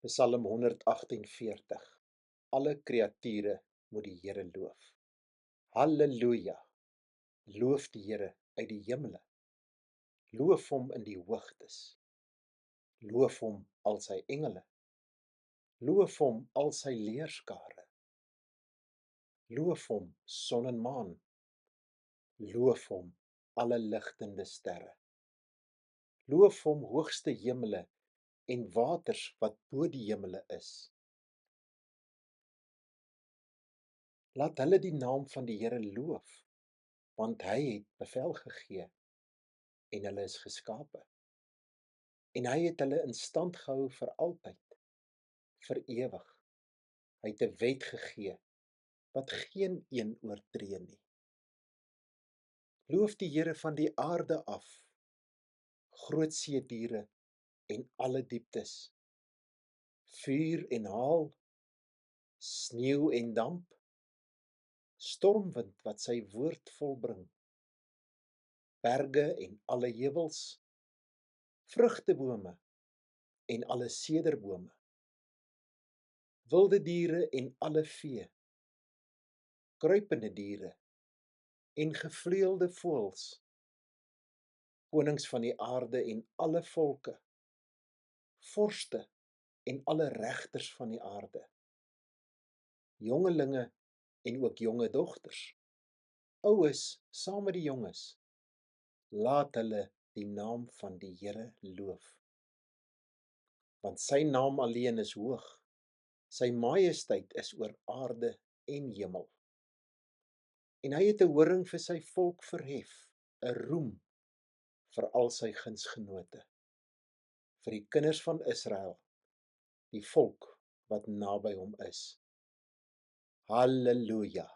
Psalm 148. Alle kreature moet die Here loof. Halleluja! Loof die Here uit die hemele. Loof hom in die hoogtes. Loof hom al sy engele. Loof hom al sy leerskare. Loof hom son en maan. Loof hom alle ligtende sterre. Loof hom hoogste hemele en waters wat bo die hemele is. Laat hulle die naam van die Here loof, want hy het bevel gegee en hulle is geskape. En hy het hulle in stand gehou vir altyd, vir ewig. Hy het 'n wet gegee wat geen een oortree nie. Loof die Here van die aarde af, groot seediere en alle dieptes, vuur en haal, sneeu en damp, stormwind wat sy woord volbring, berge en alle heuwels, vrugtebome en alle sederbome, wilde diere en alle vee, kruipende diere en gevleuelde voëls, konings van die aarde en alle volke, vorste en alle regters van die aarde, jongelinge en ook jonge dogters, oues saam met die jonges, laat hulle die naam van die Here loof. Want sy naam alleen is hoog, sy majesteit is oor aarde en hemel. En hy het 'n horing vir sy volk verhef, 'n roem vir al sy gunsgenote, vir die kinders van Israel, die volk wat naby hom is. Halleluja!